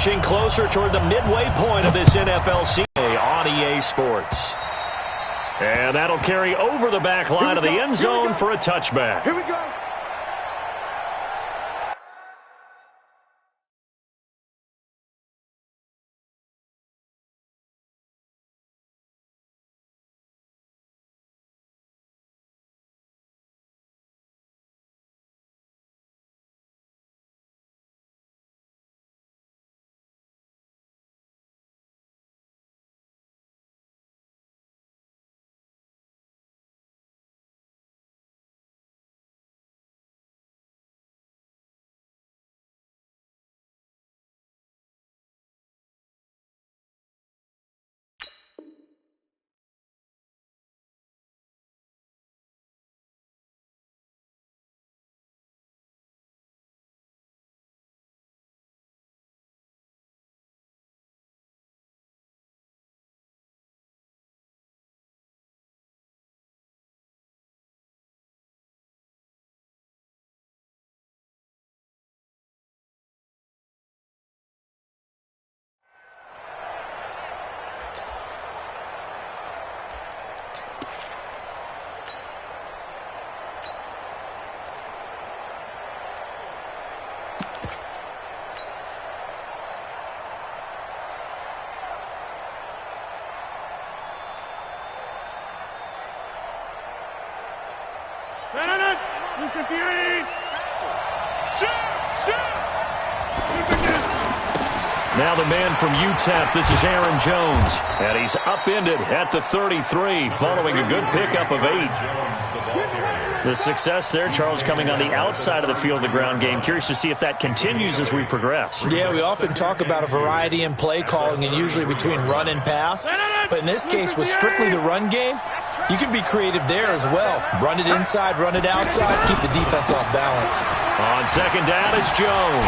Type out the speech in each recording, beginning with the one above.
inching closer toward the midway point of this NFL season on EA Sports. And that'll carry over the back line of the end zone for a touchback. Here we go. Now the man from UTEP, this is Aaron Jones, and he's upended at the 33 following a good pickup of 8. The success there, Charles, coming on the outside of the field, the ground game. Curious to see if that continues as we progress. Yeah, we often talk about a variety in play calling and usually between run and pass. But in this case, with strictly the run game, you can be creative there as well. Run it inside, run it outside, keep the defense off balance. On second down, it's Jones.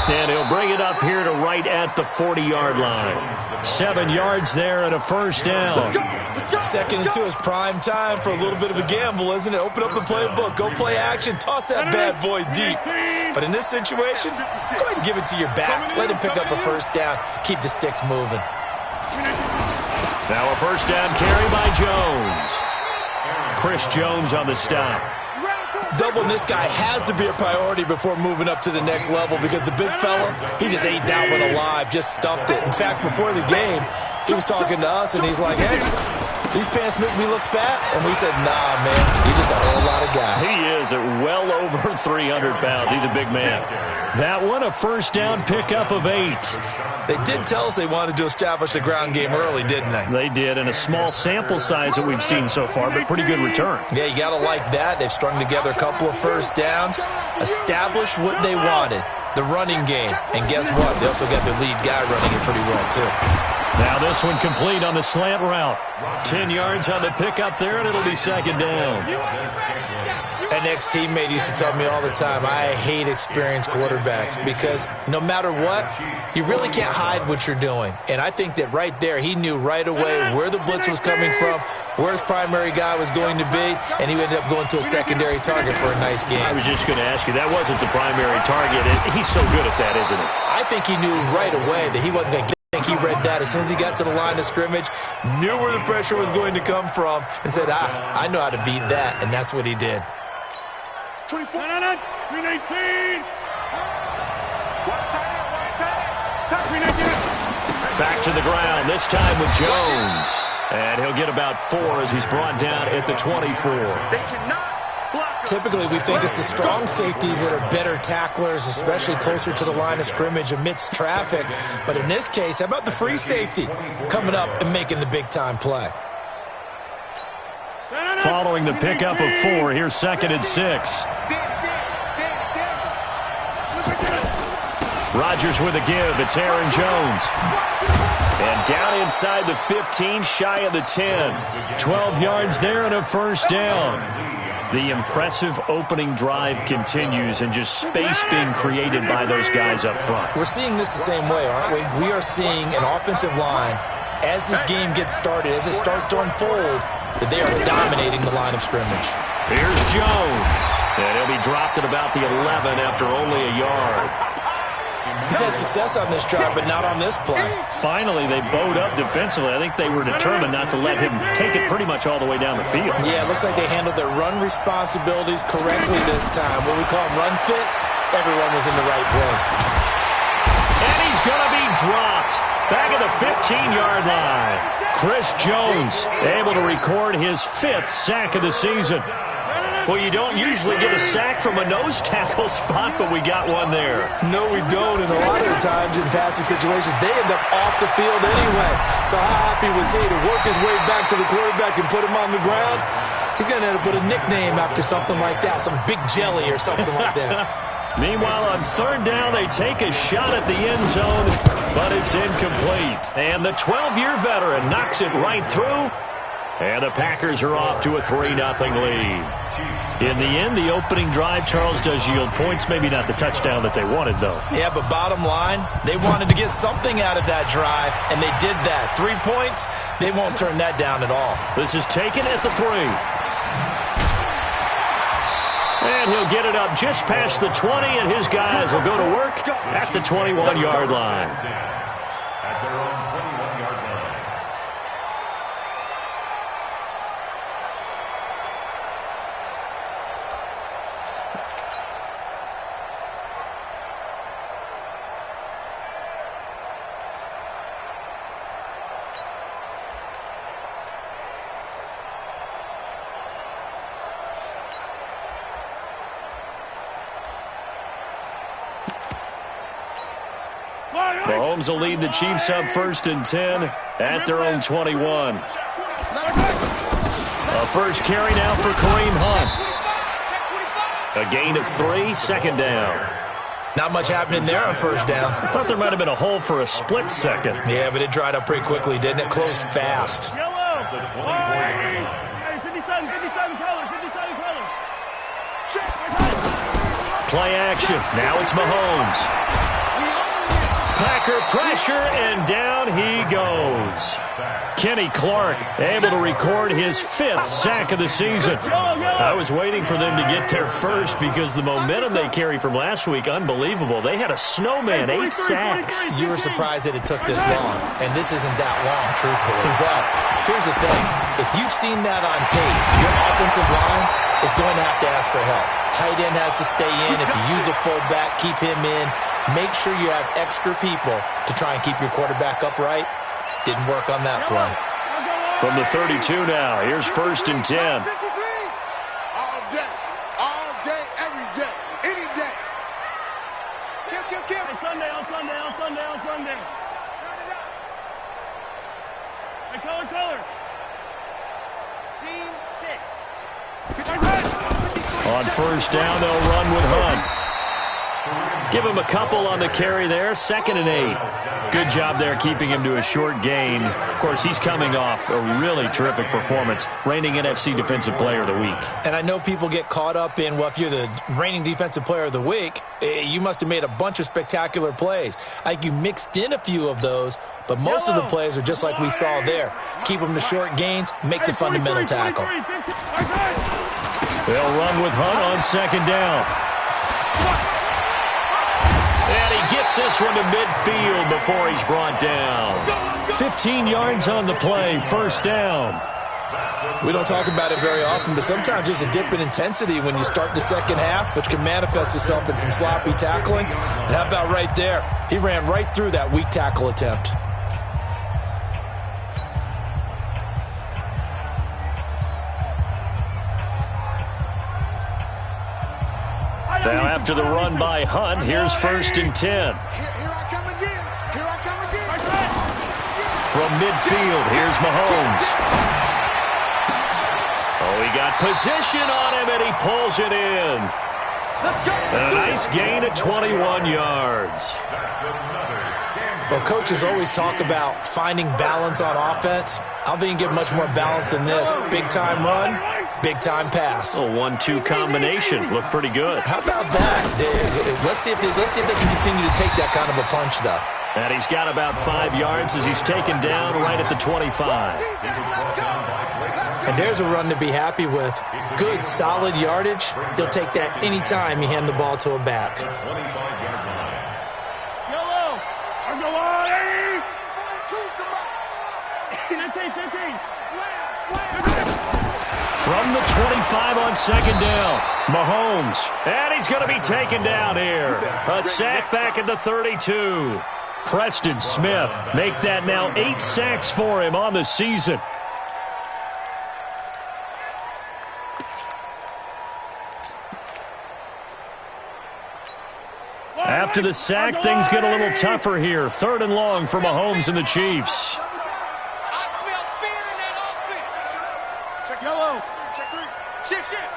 And he'll bring it up here to right at the 40-yard line. 7 yards there and a first down. 2nd and 2 is prime time for a little bit of a gamble, isn't it? Open up the playbook, go play action, toss that bad boy deep. But in this situation, go ahead and give it to your back. Let him pick up a first down. Keep the sticks moving. Now a first down carry by Jones. Chris Jones on the stop. Doubling this guy has to be a priority before moving up to the next level because the big fella, he just ate that one alive, just stuffed it. In fact, before the game, he was talking to us, and he's like, hey, these pants make me look fat. And we said, nah, man, you're just a whole lot of guy. He is at well over 300 pounds. He's a big man. That one, a first down pickup of 8. They did tell us they wanted to establish the ground game early, didn't they? They did, and a small sample size that we've seen so far, but pretty good return. Yeah, you got to like that. They've strung together a couple of first downs, established what they wanted, the running game. And guess what? They also got their lead guy running it pretty well, too. Now this one complete on the slant route. 10 yards on the pickup there, and it'll be second down. An ex-teammate used to tell me all the time, I hate experienced quarterbacks because no matter what, you really can't hide what you're doing. And I think that right there, he knew right away where the blitz was coming from, where his primary guy was going to be, and he ended up going to a secondary target for a nice game. I was just going to ask you, that wasn't the primary target. He's so good at that, isn't he? I think he knew right away that he wasn't going to get. I think he read that as soon as he got to the line of scrimmage, knew where the pressure was going to come from, and said, I know how to beat that, and that's what he did. 24. 319. Back to the ground, this time with Jones. And he'll get about 4 as he's brought down at the 24. They cannot block. Typically, we think it's the strong safeties that are better tacklers, especially closer to the line of scrimmage amidst traffic. But in this case, how about the free safety coming up and making the big-time play? Following the pickup of 4, here's 2nd and 6. Rodgers with a give. It's Aaron Jones. And down inside the 15, shy of the 10. 12 yards there and a first down. The impressive opening drive continues and just space being created by those guys up front. We're seeing this the same way, aren't we? We are seeing an offensive line, as this game gets started, as it starts to unfold, that they are dominating the line of scrimmage. Here's Jones. And he'll be dropped at about the 11 after only a yard. He's had success on this drive, but not on this play. Finally, they bowed up defensively. I think they were determined not to let him take it pretty much all the way down the field. Yeah, it looks like they handled their run responsibilities correctly this time. What we call them run fits, everyone was in the right place. And he's going to be dropped back at the 15-yard line. Chris Jones able to record his 5th sack of the season. Well, you don't usually get a sack from a nose tackle spot, but we got one there. No, we don't, and a lot of the times in passing situations, they end up off the field anyway. So how happy was he to work his way back to the quarterback and put him on the ground? He's going to have to put a nickname after something like that, some Big Jelly or something like that. Meanwhile, on 3rd down, they take a shot at the end zone, but it's incomplete. And the 12-year veteran knocks it right through, and the Packers are off to a 3-0 lead. In the end, the opening drive, Charles, does yield points. Maybe not the touchdown that they wanted, though. Yeah, but bottom line, they wanted to get something out of that drive, and they did that. 3 points, they won't turn that down at all. This is taken at the 3. And he'll get it up just past the 20, and his guys will go to work at the 21-yard line. At their own 21-yard line. Mahomes will lead the Chiefs up 1st and 10 at their own 21. A first carry now for Kareem Hunt. A gain of 3, 2nd down. Not much happening there on 1st down. I thought there might have been a hole for a split second. Yeah, but it dried up pretty quickly, didn't it? Closed fast. Play action. Now it's Mahomes. Packer pressure, and down he goes. Kenny Clark able to record his 5th sack of the season. I was waiting for them to get there first because the momentum they carry from last week, unbelievable. They had a snowman, 8 sacks. You were surprised that it took this long, and this isn't that long, truthfully. But here's the thing. If you've seen that on tape, your offensive line is going to have to ask for help. Tight end has to stay in. If you use a fullback, keep him in. Make sure you have extra people to try and keep your quarterback upright. Didn't work on that play. From the 32 now, here's 1st and 10. All day, every day, any day. Kill. On Sunday. Hey, color. Scene 6. On 1st down, they'll run with Hunt. Give him a couple on the carry there. 2nd and 8. Good job there keeping him to a short gain. Of course, he's coming off a really terrific performance, reigning NFC Defensive Player of the Week. And I know people get caught up in, well, if you're the reigning Defensive Player of the Week, you must have made a bunch of spectacular plays. I think you mixed in a few of those, but most of the plays are just like we saw there. Keep them to short gains, make the fundamental tackle. They'll run with Hunt on 2nd down. And he gets this one to midfield before he's brought down. 15 yards on the play, 1st down. We don't talk about it very often, but sometimes there's a dip in intensity when you start the second half, which can manifest itself in some sloppy tackling. And how about right there? He ran right through that weak tackle attempt. Now after the run by Hunt, here's 1st and 10. Here I come again. From midfield, here's Mahomes. Oh, he got position on him, and he pulls it in. A nice gain of 21 yards. Well, coaches always talk about finding balance on offense. I don't think you can get much more balance than this. Big-time run, big-time pass. A 1-2 combination. Looked pretty good. How about that? Let's see if they can continue to take that kind of a punch, though. And he's got about 5 yards as he's taken down right at the 25. And there's a run to be happy with. Good, solid yardage. He'll take that anytime you hand the ball to a back. 15, 15. From the 25 on second down, Mahomes. And he's going to be taken down here. A sack back at the 32. Preston Smith make that now 8 sacks for him on the season. After the sack, things get a little tougher here. 3rd and long for Mahomes and the Chiefs. I smell fear in that offense. Check yellow. Check 3. Shift, shift.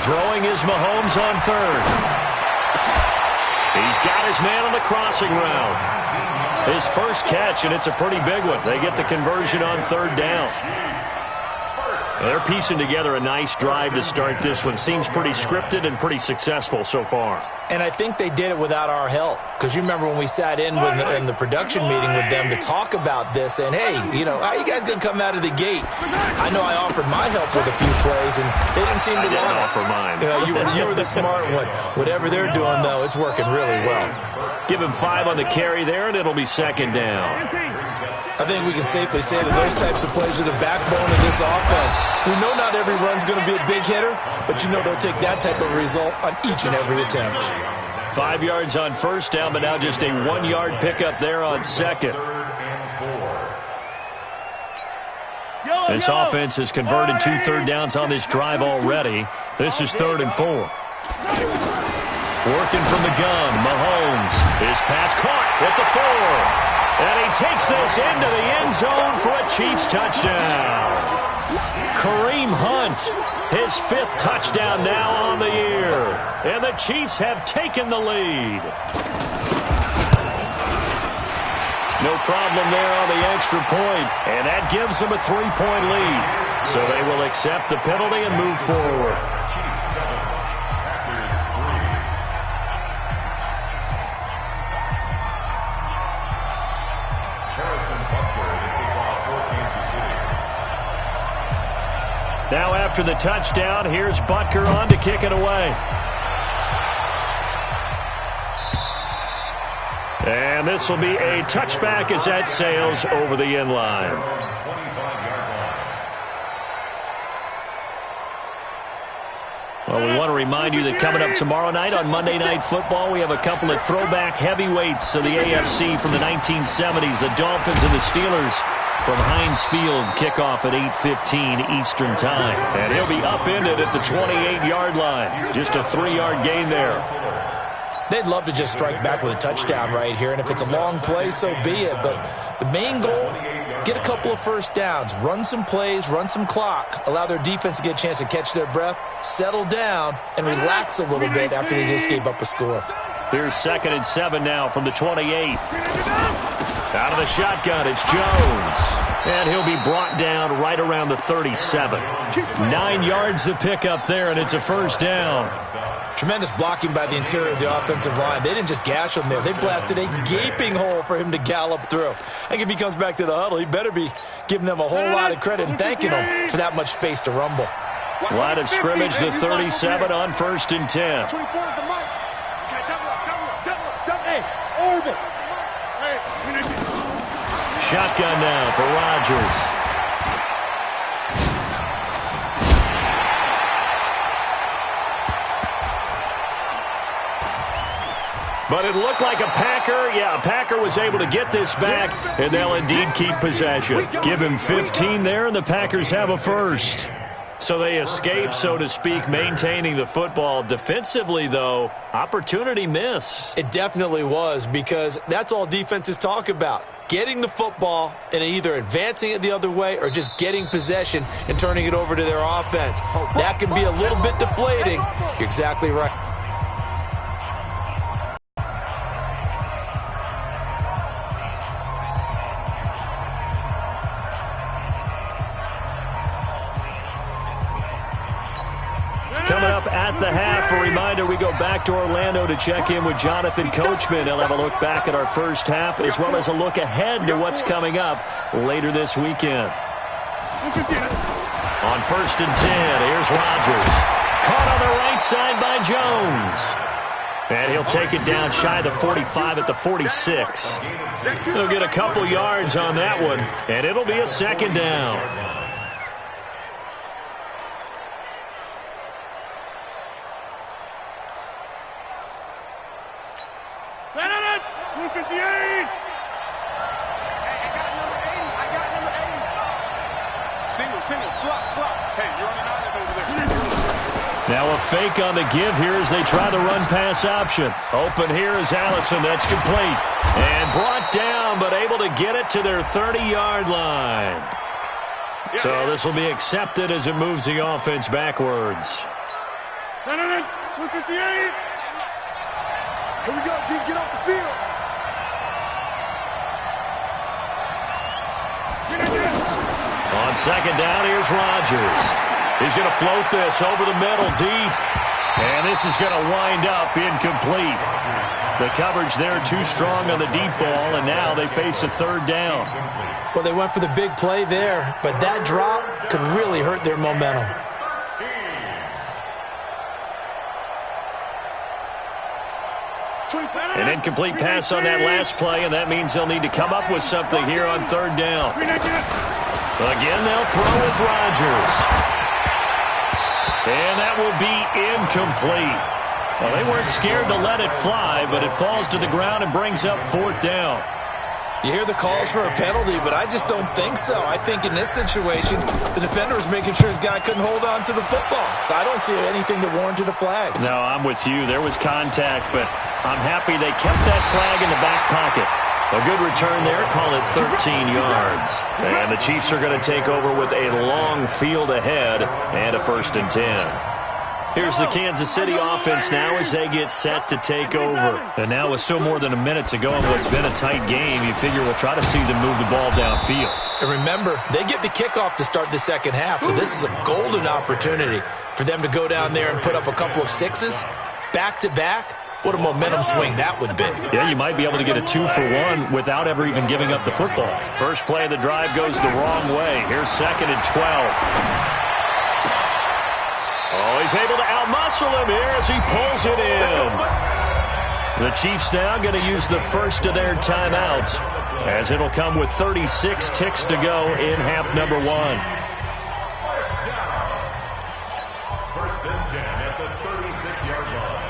Throwing is Mahomes on 3rd. He's got his man on the crossing route. His first catch, and it's a pretty big one. They get the conversion on 3rd down. They're piecing together a nice drive to start this one. Seems pretty scripted and pretty successful so far. And I think they did it without our help. Because you remember when we sat in the production meeting with them to talk about this, and hey, you know, how are you guys going to come out of the gate? I know I offered my help with a few plays, and they didn't seem to want to offer mine. You know, you were the smart one. Whatever they're doing, though, it's working really well. Give him 5 on the carry there, and it'll be 2nd down. I think we can safely say that those types of plays are the backbone of this offense. We know not every run's going to be a big hitter, but you know they'll take that type of result on each and every attempt. 5 yards on 1st down, but now just a 1-yard pickup there on 2nd. This offense has converted 2 third downs on this drive already. This is 3rd and 4. Working from the gun, Mahomes. His pass caught at the 4. And he takes this into the end zone for a Chiefs touchdown. Kareem Hunt, his 5th touchdown now on the year. And the Chiefs have taken the lead. No problem there on the extra point, and that gives them a 3-point lead. So they will accept the penalty and move forward. Now after the touchdown, here's Butker on to kick it away. And this will be a touchback as that sails over the end line. Well, we want to remind you that coming up tomorrow night on Monday Night Football, we have a couple of throwback heavyweights of the AFC from the 1970s, the Dolphins and the Steelers. From Heinz Field, kickoff at 8:15 Eastern Time. And he'll be upended at the 28-yard line. Just a 3-yard gain there. They'd love to just strike back with a touchdown right here, and if it's a long play, so be it. But the main goal, get a couple of first downs, run some plays, run some clock, allow their defense to get a chance to catch their breath, settle down, and relax a little bit after they just gave up a score. Here's 2nd and 7 now from the 28. Out of the shotgun, it's Jones. And he'll be brought down right around the 37. 9 yards to pick up there, and it's a 1st down. Tremendous blocking by the interior of the offensive line. They didn't just gash him there. They blasted a gaping hole for him to gallop through. I think if he comes back to the huddle, he better be giving them a whole lot of credit and thanking them for that much space to rumble. Line of scrimmage, the 37 on 1st and 10. 24 is the mic. Okay, double up. Hey, orbit. Shotgun now for Rodgers. But it looked like a Packer. Yeah, a Packer was able to get this back, and they'll indeed keep possession. Give him 15 there, and the Packers have a 1st. So they escape, so to speak, maintaining the football. Defensively, though, opportunity miss. It definitely was, because that's all defenses talk about. Getting the football and either advancing it the other way or just getting possession and turning it over to their offense. That can be a little bit deflating. You're exactly right. Coming up at the half, a reminder, we go back to Orlando to check in with Jonathan Coachman. He'll have a look back at our first half as well as a look ahead to what's coming up later this weekend. On 1st and 10, here's Rodgers. Caught on the right side by Jones. And he'll take it down shy of the 45 at the 46. He'll get a couple yards on that one, and it'll be a second down. Single, slot. Hey, you're on an island over there. Now a fake on the give here as they try the run-pass option. Open here is Allison. That's complete. And brought down, but able to get it to their 30-yard line. So this will be accepted as it moves the offense backwards. 158. Here we go, D. Get off the field. On second down, here's Rodgers. He's going to float this over the middle deep. And this is going to wind up incomplete. The coverage there too strong on the deep ball, and now they face a third down. Well, they went for the big play there, but that drop could really hurt their momentum. An incomplete pass on that last play, and that means they'll need to come up with something here on third down. Again, they'll throw with Rodgers. And that will be incomplete. Well, they weren't scared to let it fly, but it falls to the ground and brings up fourth down. You hear the calls for a penalty, but I just don't think so. I think in this situation, the defender was making sure his guy couldn't hold on to the football. So I don't see anything that warranted a flag. No, I'm with you. There was contact, but I'm happy they kept that flag in the back pocket. A good return there, call it 13 yards. And the Chiefs are going to take over with a long field ahead and a 1st and 10. Here's the Kansas City offense now as they get set to take over. And now with still more than a minute to go in what's been a tight game, you figure we'll try to see them move the ball downfield. And remember, they get the kickoff to start the second half, so this is a golden opportunity for them to go down there and put up a couple of sixes back-to-back. What a momentum swing that would be. Yeah, you might be able to get a 2-for-1 without ever even giving up the football. First play of the drive goes the wrong way. Here's 2nd and 12. Oh, he's able to outmuscle him here as he pulls it in. The Chiefs now going to use the first of their timeouts as it'll come with 36 ticks to go in half number 1. First and 10 at the 36-yard line.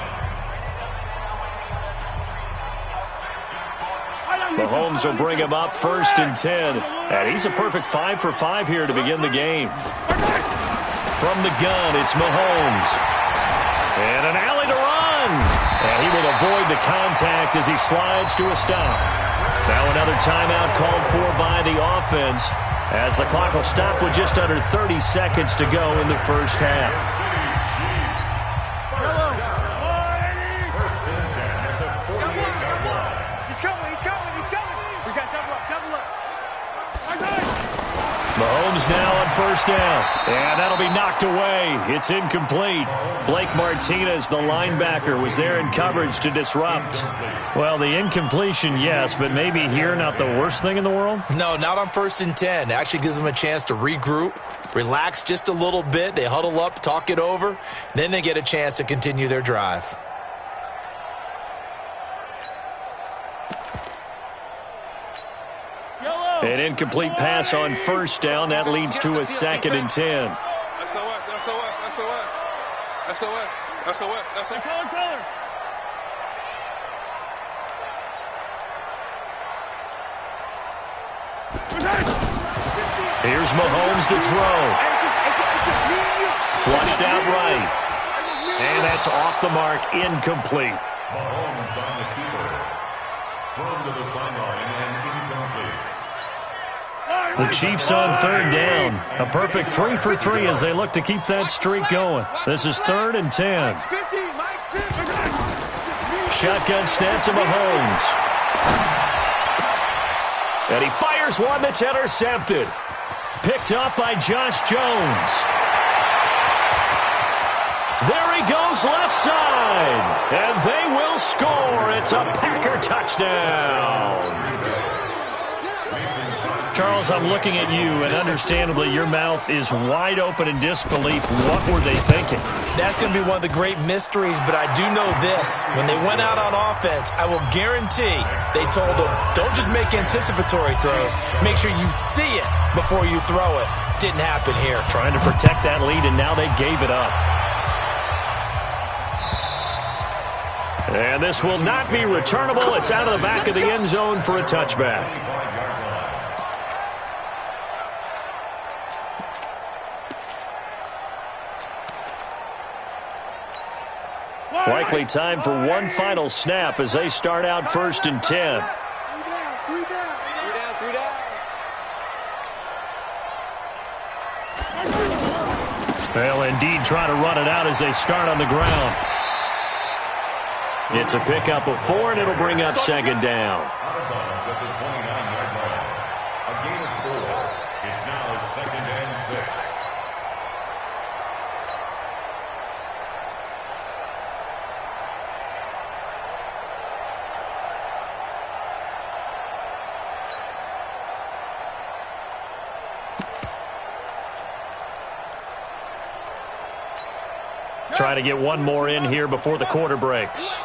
Mahomes will bring him up 1st and 10. And he's a perfect 5 for 5 here to begin the game. From the gun, it's Mahomes. And an alley to run. And he will avoid the contact as he slides to a stop. Now another timeout called for by the offense as the clock will stop with just under 30 seconds to go in the first half. Mahomes now on 1st down. And that'll be knocked away. It's incomplete. Blake Martinez, the linebacker, was there in coverage to disrupt. Well, the incompletion, yes, but maybe here not the worst thing in the world? No, not on 1st and 10. It actually gives them a chance to regroup, relax just a little bit. They huddle up, talk it over. Then they get a chance to continue their drive. An incomplete pass on 1st down. That leads to a 2nd and 10. Here's Mahomes to throw. Flushed out right. And that's off the mark, incomplete. Mahomes on the keeper. Thrown to the sideline and incomplete. The Chiefs on 3rd down. A perfect 3 for 3 as they look to keep that streak going. This is 3rd and 10. Shotgun snap to Mahomes. And he fires one that's intercepted. Picked up by Josh Jones. There he goes left side. And they will score. It's a Packer touchdown. Charles, I'm looking at you, and understandably, your mouth is wide open in disbelief. What were they thinking? That's going to be one of the great mysteries, but I do know this. When they went out on offense, I will guarantee they told them, don't just make anticipatory throws. Make sure you see it before you throw it. Didn't happen here. Trying to protect that lead, and now they gave it up. And this will not be returnable. It's out of the back of the end zone for a touchback. Likely time for one final snap as they start out 1st and 10. Three down. They'll indeed try to run it out as they start on the ground. It's a pickup of 4, and it'll bring up 2nd down. Out of bounds at the 29-yard line. A gain of 4. It's now 2nd and 6. Try to get one more in here before the quarter breaks.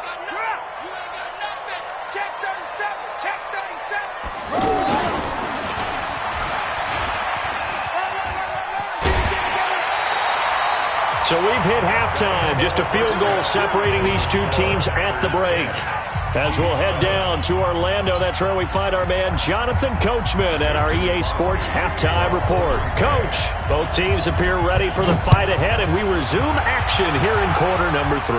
So we've hit halftime. Just a field goal separating these two teams at the break. As we'll head down to Orlando, that's where we find our man Jonathan Coachman at our EA Sports Halftime Report. Coach, both teams appear ready for the fight ahead, and we resume action here in quarter number 3.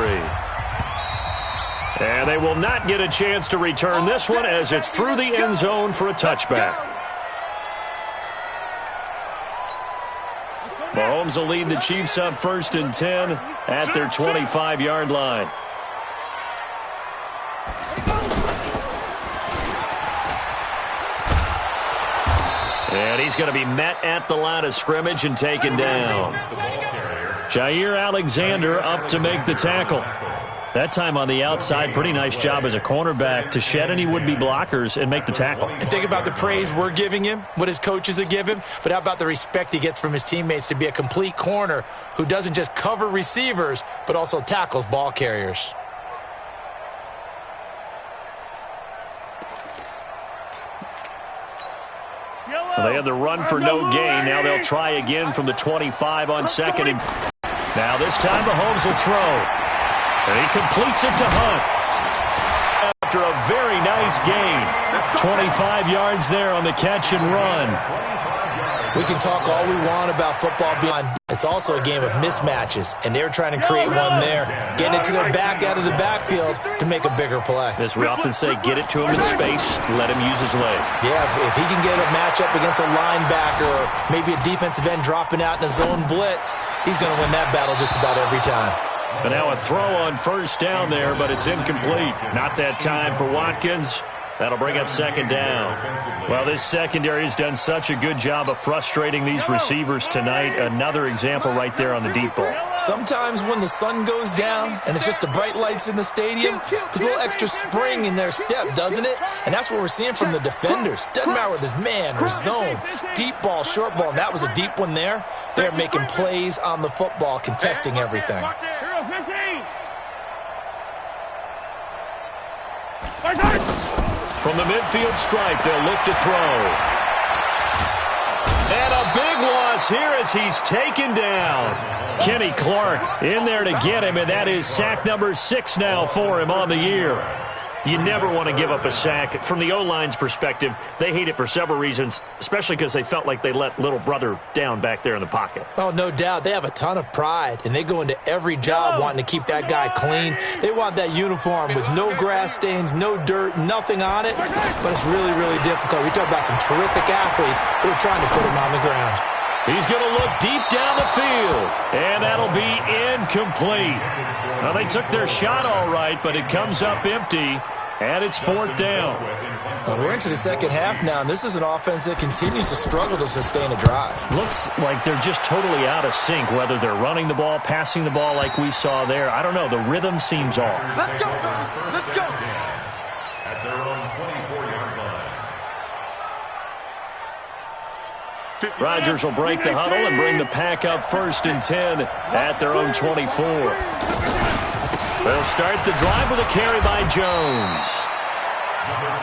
And they will not get a chance to return this one as it's through the end zone for a touchback. Mahomes will lead the Chiefs up 1st and 10 at their 25-yard line. And he's going to be met at the line of scrimmage and taken down. Jair Alexander up to make the tackle. That time on the outside, pretty nice job as a cornerback to shed any would-be blockers and make the tackle. And think about the praise we're giving him, what his coaches are giving, but how about the respect he gets from his teammates to be a complete corner who doesn't just cover receivers, but also tackles ball carriers. Well, they had the run for no gain. Now they'll try again from the 25 on 2nd. And now this time Mahomes will throw. And he completes it to Hunt. After a very nice gain. 25 yards there on the catch and run. We can talk all we want about football beyond. It's also a game of mismatches, and they're trying to create one there, getting it to their back out of the backfield to make a bigger play. As we often say, get it to him in space, let him use his leg. Yeah, if he can get a matchup against a linebacker or maybe a defensive end dropping out in a zone blitz, he's going to win that battle just about every time. But now a throw on 1st down there, but it's incomplete. Not that time for Watkins. That'll bring up 2nd down. Well, this secondary has done such a good job of frustrating these receivers tonight. Another example right there on the deep ball. Sometimes when the sun goes down and it's just the bright lights in the stadium, there's a little extra spring in their step, doesn't it? And that's what we're seeing from the defenders. Doesn't matter whether it's man or zone, deep ball, short ball, and that was a deep one there. They're making plays on the football, contesting everything. From the midfield stripe, they'll look to throw. And a big loss here as he's taken down. Kenny Clark in there to get him, and that is sack number 6 now for him on the year. You never want to give up a sack. From the O-line's perspective, they hate it for several reasons, especially because they felt like they let little brother down back there in the pocket. Oh, no doubt. They have a ton of pride, and they go into every job wanting to keep that guy clean. They want that uniform with no grass stains, no dirt, nothing on it, but it's really, really difficult. You're talking about some terrific athletes who are trying to put him on the ground. He's going to look deep down the field, and that'll be incomplete. Well, they took their shot all right, but it comes up empty. And it's 4th down. We're into the second half now, and this is an offense that continues to struggle to sustain a drive. Looks like they're just totally out of sync, whether they're running the ball, passing the ball like we saw there. I don't know. The rhythm seems off. Let's go. Let's go. At their own 24-yard line. Rodgers will break the huddle and bring the pack up 1st and 10 at their own 24. They'll start the drive with a carry by Jones.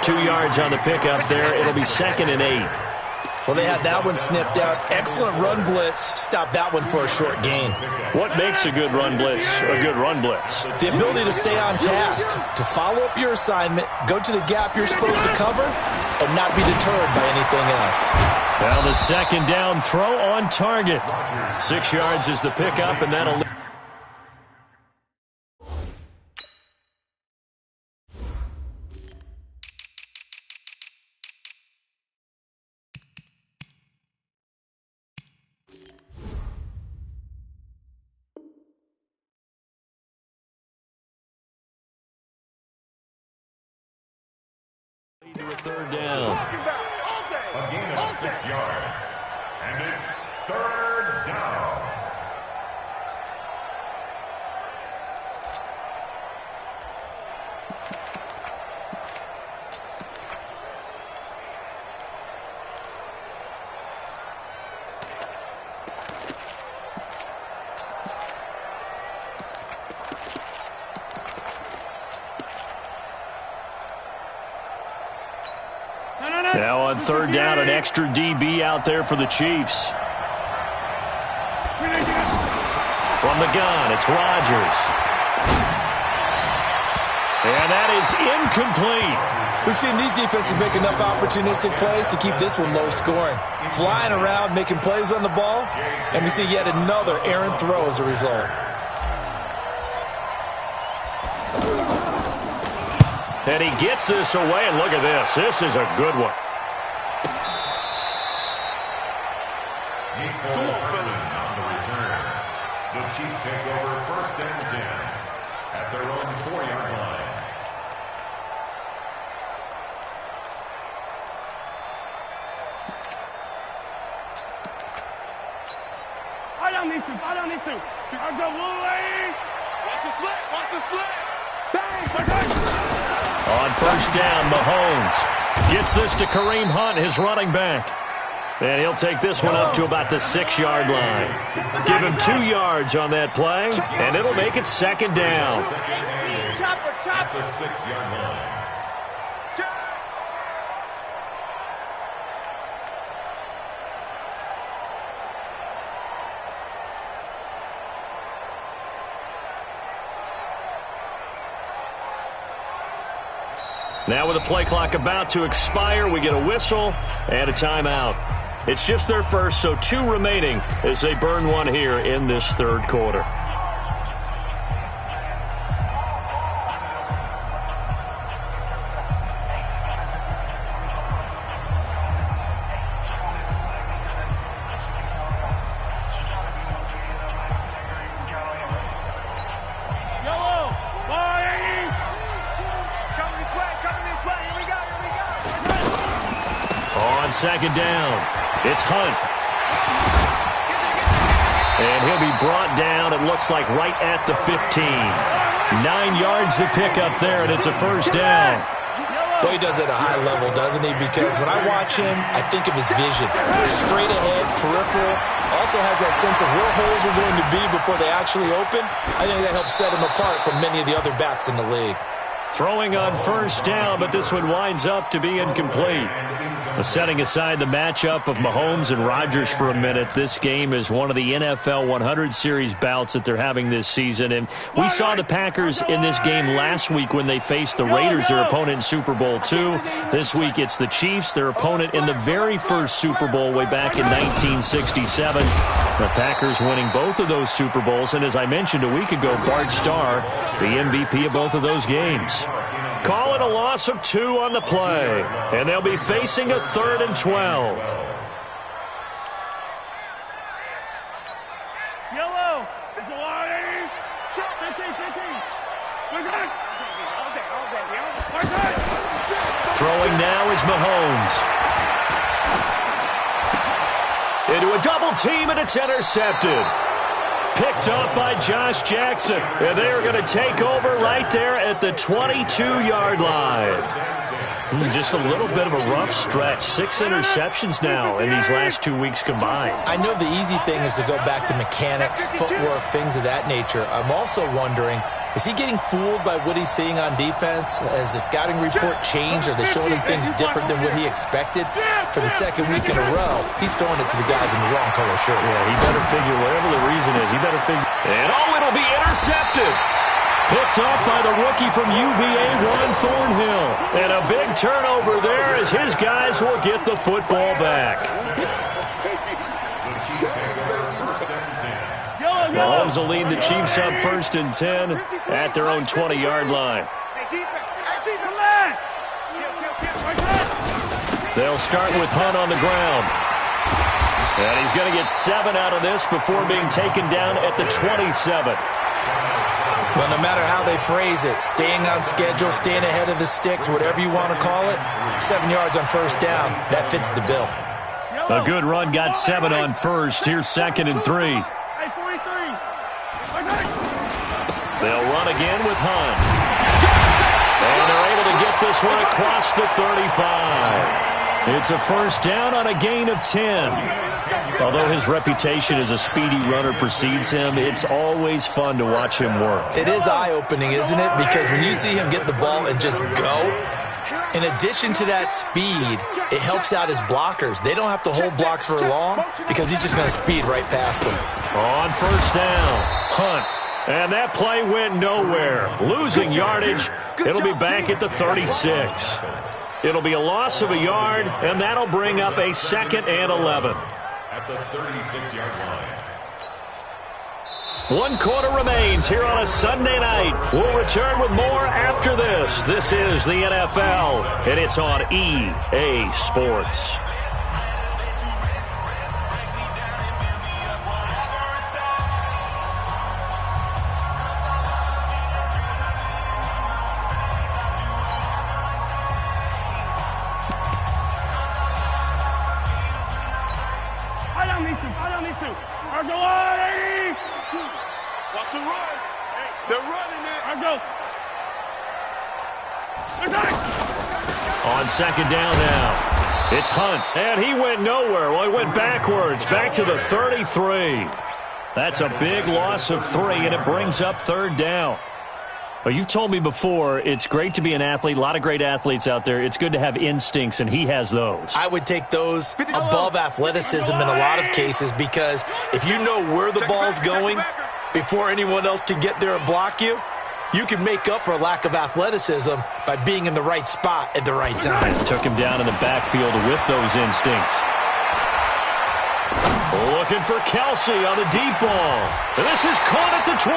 2 yards on the pickup there. It'll be 2nd and 8. Well, they had that one sniffed out. Excellent run blitz. Stop that one for a short gain. What makes a good run blitz a good run blitz? The ability to stay on task, to follow up your assignment, go to the gap you're supposed to cover, and not be deterred by anything else. Now the 2nd down throw on target. 6 yards is the pickup, and that'll... to a 3rd down. A gain of 6 yards. And it's 3rd down. Now on 3rd down, an extra DB out there for the Chiefs. From the gun, it's Rodgers. And that is incomplete. We've seen these defenses make enough opportunistic plays to keep this one low scoring. Flying around, making plays on the ball, and we see yet another errant throw as a result. And he gets this away, and look at this. This is a good one. On the return. The Chiefs take over 1st and 10 at their own 4-yard line. Down these two. Let's go, Willie. Watch the slip. Bang. On 1st down, Mahomes gets this to Kareem Hunt, his running back. And he'll take this one up to about the 6-yard line. Give him 2 yards on that play, and it'll make it 2nd down. At the 6-yard line. Now with the play clock about to expire, we get a whistle and a timeout. It's just their first, so 2 remaining as they burn one here in this 3rd quarter. On 2nd down, it's Hunt. And he'll be brought down, it looks like, right at the 15. 9 yards to pick up there, and it's a 1st down. Well, he does it at a high level, doesn't he? Because when I watch him, I think of his vision. Straight ahead, peripheral. Also has that sense of where holes are going to be before they actually open. I think that helps set him apart from many of the other backs in the league. Throwing on 1st down, but this one winds up to be incomplete. Setting aside the matchup of Mahomes and Rodgers for a minute, this game is one of the NFL 100 Series bouts that they're having this season. And we saw the Packers in this game last week when they faced the Raiders, their opponent in Super Bowl II. This week it's the Chiefs, their opponent in the very first Super Bowl way back in 1967. The Packers winning both of those Super Bowls. And as I mentioned a week ago, Bart Starr, the MVP of both of those games. Call it a loss of 2 on the play, and they'll be facing a 3rd and 12. Yellow. It's a lot. 15. Throwing now is Mahomes. Into a double team, and it's intercepted. Picked up by Josh Jackson, and they are going to take over right there at the 22-yard line. Just a little bit of a rough stretch. 6 interceptions now in these last 2 weeks combined. I know the easy thing is to go back to mechanics, footwork, things of that nature. I'm also wondering, is he getting fooled by what he's seeing on defense? Has the scouting report changed? Are they showing him things different than what he expected? For the second week in a row, he's throwing it to the guys in the wrong color shirts. Yeah, he better figure, whatever the reason is, he better figure. And it'll be intercepted. Picked up by the rookie from UVA, Juan Thornhill. And a big turnover there as his guys will get the football back. Mahomes will lead the Chiefs up 1st and 10 at their own 20-yard line. They'll start with Hunt on the ground. And he's going to get 7 out of this before being taken down at the 27. Well, no matter how they phrase it, staying on schedule, staying ahead of the sticks, whatever you want to call it, 7 yards on 1st down, that fits the bill. A good run got 7 on 1st. Here's 2nd and 3. They'll run again with Hunt. And they're able to get this one across the 35. It's a 1st down on a gain of 10. Although his reputation as a speedy runner precedes him, it's always fun to watch him work. It is eye-opening, isn't it? Because when you see him get the ball and just go, in addition to that speed, it helps out his blockers. They don't have to hold blocks for long because he's just going to speed right past them. On 1st down, Hunt. And that play went nowhere. Losing yardage. It'll be back at the 36. It'll be a loss of a yard, and that'll bring up a 2nd and 11. At the 36-yard line. 1 quarter remains here on a Sunday night. We'll return with more after this. This is the NFL, and it's on EA Sports. On 2nd down now, it's Hunt, and he went nowhere. Well, he went backwards, back to the 33. That's a big loss of 3, and it brings up 3rd down. Well, you've told me before, it's great to be an athlete. A lot of great athletes out there. It's good to have instincts, and he has those. I would take those above athleticism in a lot of cases because if you know where the ball's going before anyone else can get there and block you, you can make up for a lack of athleticism by being in the right spot at the right time. Took him down in the backfield with those instincts. Looking for Kelsey on the deep ball. And this is caught at the 20.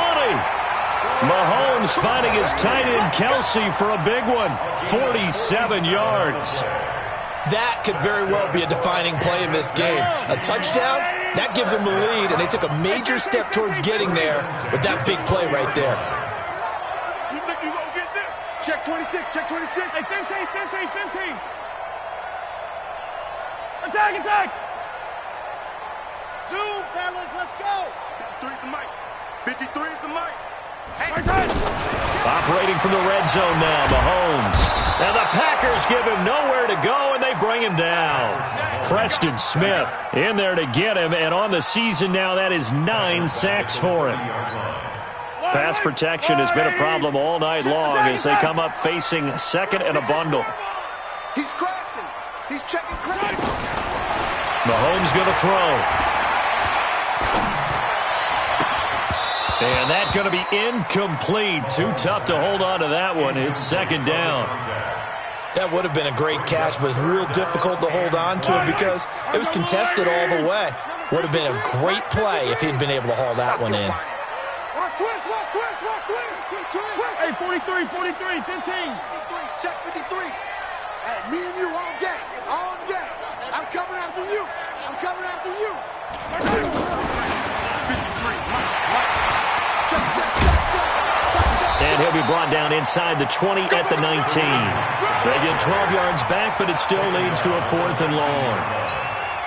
Mahomes finding his tight end Kelsey for a big one. 47 yards. That could very well be a defining play in this game. A touchdown, that gives them the lead, and they took a major step towards getting there with that big play right there. Check 26, check 26. Hey, 15. Attack. Zoom, fellas, let's go. 53 is the mic. 53 is the mic. Hey. Operating from the red zone now, Mahomes. Now the Packers give him nowhere to go, and they bring him down. Preston Smith in there to get him, and on the season now, that is 9 sacks for him. Pass protection has been a problem all night long as they come up facing 2nd and a bundle. He's crashing. He's checking credit. Mahomes going to throw. And that's going to be incomplete. Too tough to hold on to that one. It's 2nd down. That would have been a great catch, but it's real difficult to hold on to it because it was contested all the way. Would have been a great play if he'd been able to haul that one in. Hey, 43, 15. Check 53. Hey, me and you all day. I'm coming after you. 53. And he'll be brought down inside the 20 at the 19. They get 12 yards back, but it still leads to a 4th and long.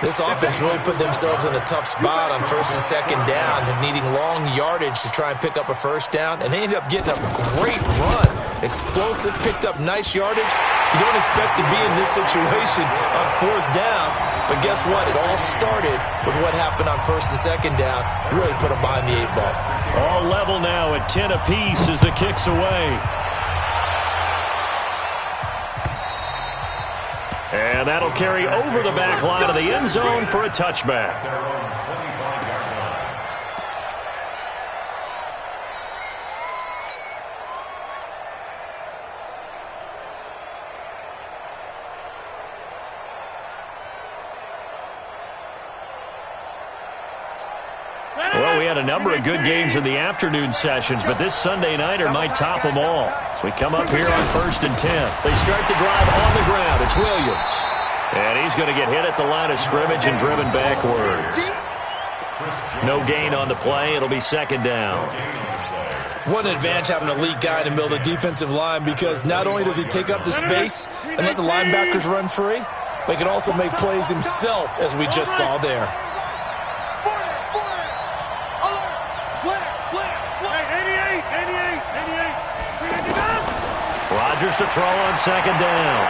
This offense really put themselves in a tough spot on first and second down and needing long yardage to try and pick up a first down, and they ended up getting a great run. Explosive, picked up nice yardage. You don't expect to be in this situation on fourth down, but guess what? It all started with what happened on first and second down. Really put them behind the 8 ball. All level now at 10 apiece as the kick's away. And that'll carry over the back line of the end zone for a touchback. Well, we had a number of good games in the afternoon sessions, but this Sunday nighter might top them all. So we come up here on first and 10. They start the drive on the ground. It's Williams. And he's going to get hit at the line of scrimmage and driven backwards. No gain on the play. It'll be second down. What an advantage having a lead guy in the middle of the defensive line, because not only does he take up the space and let the linebackers run free, but he can also make plays himself, as we just saw there. Rodgers to throw on second down.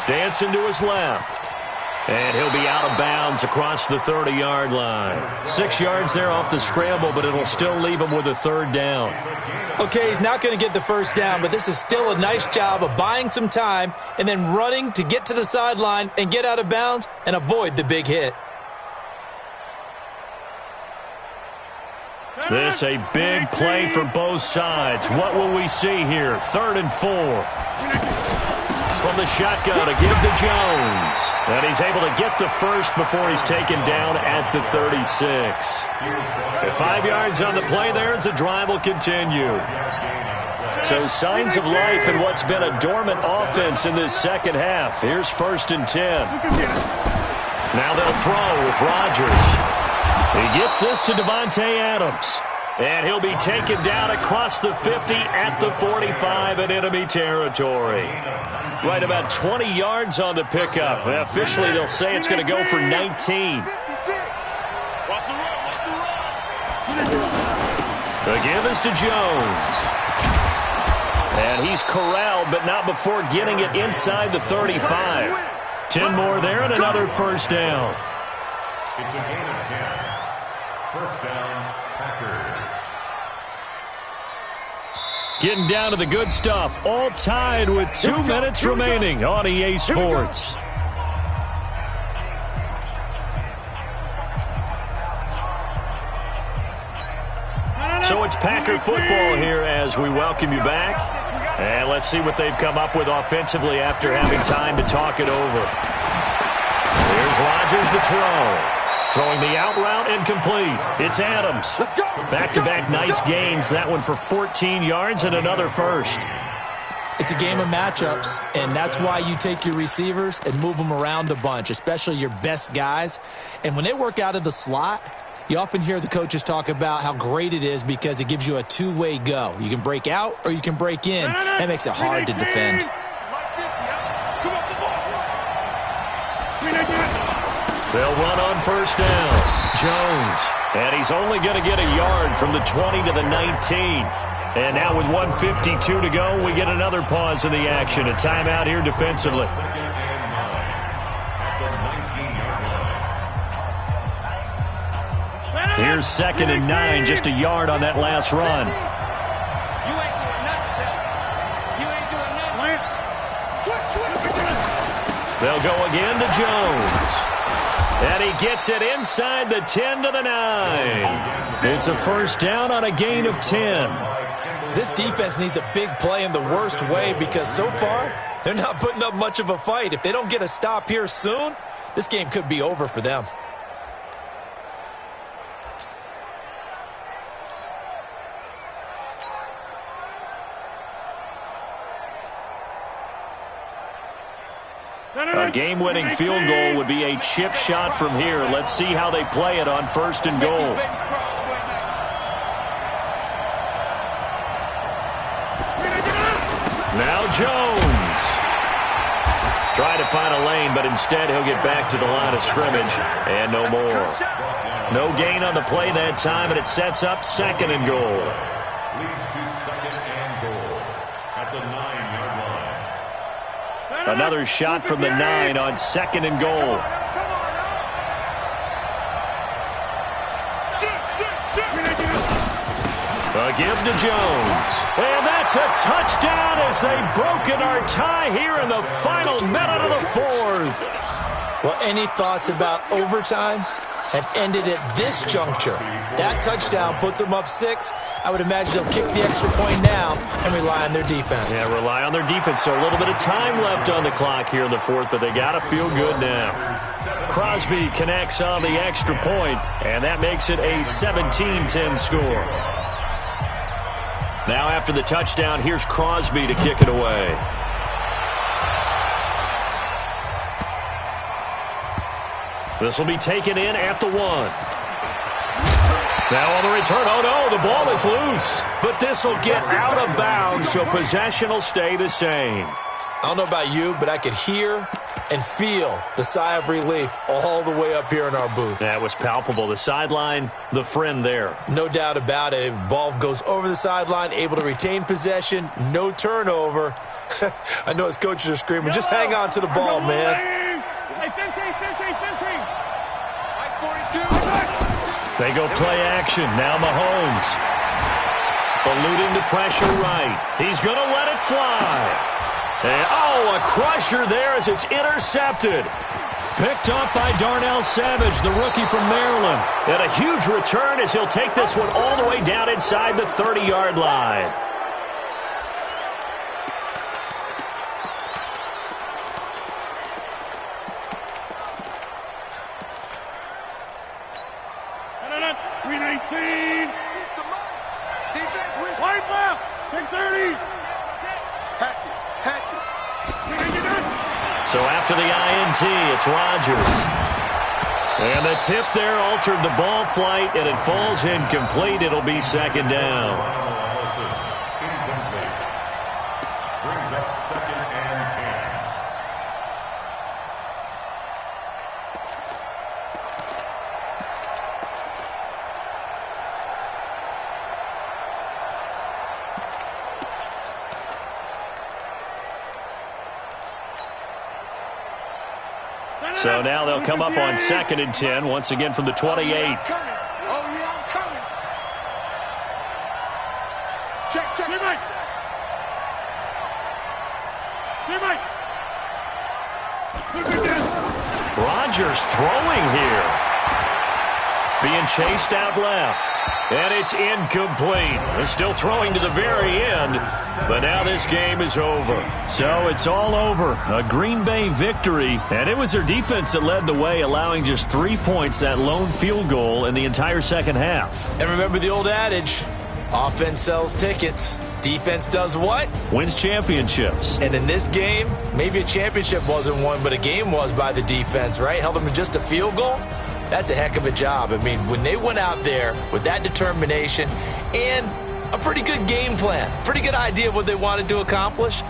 Dancing to his left. And he'll be out of bounds across the 30-yard line. 6 yards there off the scramble, but it'll still leave him with a third down. Okay, he's not going to get the first down, but this is still a nice job of buying some time and then running to get to the sideline and get out of bounds and avoid the big hit. This a big play for both sides. What will we see here? 3rd and 4. From the shotgun to give to Jones. And he's able to get the first before he's taken down at the 36. 5 yards on the play there as the drive will continue. So signs of life in what's been a dormant offense in this second half. Here's 1st and 10. Now they'll throw with Rodgers. He gets this to Devontae Adams. And he'll be taken down across the 50 at the 45 in enemy territory. Right about 20 yards on the pickup. Officially, they'll say it's going to go for 19. The give is to Jones. And he's corralled, but not before getting it inside the 35. 10 more there and another first down. It's a gain of 10. First down, Packers. Getting down to the good stuff. All tied with 2 minutes remaining on EA Sports. So it's Packer football here as we welcome you back. And let's see what they've come up with offensively after having time to talk it over. Here's Rodgers to throw. Throwing the out route incomplete. It's Adams. Back-to-back nice gains. That one for 14 yards and another first. It's a game of matchups, and that's why you take your receivers and move them around a bunch, especially your best guys. And when they work out of the slot, you often hear the coaches talk about how great it is because it gives you a two-way go. You can break out or you can break in. That makes it hard to defend. They'll run on first down. Jones. And he's only going to get a yard from the 20 to the 19. And now with 1:52 to go, we get another pause in the action. A timeout here defensively. Here's 2nd and 9, just a yard on that last run. They'll go again to Jones. And he gets it inside the 10 to the 9. It's a first down on a gain of 10. This defense needs a big play in the worst way because so far they're not putting up much of a fight. If they don't get a stop here soon, this game could be over for them. A game-winning field goal would be a chip shot from here. Let's see how they play it on 1st and goal. Now Jones. Trying to find a lane, but instead he'll get back to the line of scrimmage and no more. No gain on the play that time, and it sets up 2nd and goal. Leads to 2nd and goal at the 9-yard line. Another shot from the 9 on 2nd and goal. A give to Jones. And that's a touchdown as they've broken our tie here in the final minute of the 4th. Well, any thoughts about overtime have ended at this juncture? That touchdown puts them up 6. I would imagine they'll kick the extra point now and rely on their defense. Yeah, rely on their defense. So a little bit of time left on the clock here in the 4th, but they got to feel good now. Crosby connects on the extra point, and that makes it a 17-10 score. Now after the touchdown, here's Crosby to kick it away. This will be taken in at the 1. Now on the return, oh no, the ball is loose. But this will get out of bounds, so possession will stay the same. I don't know about you, but I could hear and feel the sigh of relief all the way up here in our booth. That was palpable. The sideline, the friend there. No doubt about it. Ball goes over the sideline, able to retain possession, no turnover. I know his coaches are screaming, just hang on to the ball, man. Hey, 15. They go play action. Now Mahomes. Eluding the pressure right. He's going to let it fly. And, oh, a crusher there as it's intercepted. Picked up by Darnell Savage, the rookie from Maryland. And a huge return as he'll take this one all the way down inside the 30-yard line. So after the INT, it's Rodgers. And the tip there altered the ball flight, and it falls incomplete. It'll be 2nd down. Incomplete. Brings up 2nd and 10. So now they'll come up on 2nd and 10, once again from the 28. Oh, yeah, I'm coming. Check. Rodgers throwing here. Being chased out left. And it's incomplete. They're still throwing to the very end, but now this game is over. So it's all over. A Green Bay victory, and it was their defense that led the way, allowing just 3 points, that lone field goal in the entire second half. And remember the old adage, offense sells tickets. Defense does what? Wins championships. And in this game, maybe a championship wasn't won, but a game was by the defense, right? Held them to just a field goal. That's a heck of a job. I mean, when they went out there with that determination and a pretty good game plan, pretty good idea of what they wanted to accomplish,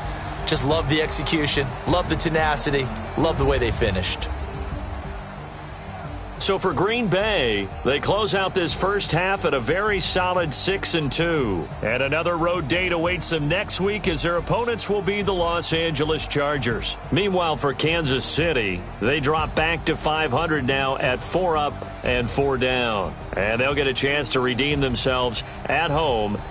just love the execution, love the tenacity, love the way they finished. So for Green Bay, they close out this first half at a very solid 6-2. And another road date awaits them next week as their opponents will be the Los Angeles Chargers. Meanwhile, for Kansas City, they drop back to 500 now at 4 up and 4 down. And they'll get a chance to redeem themselves at home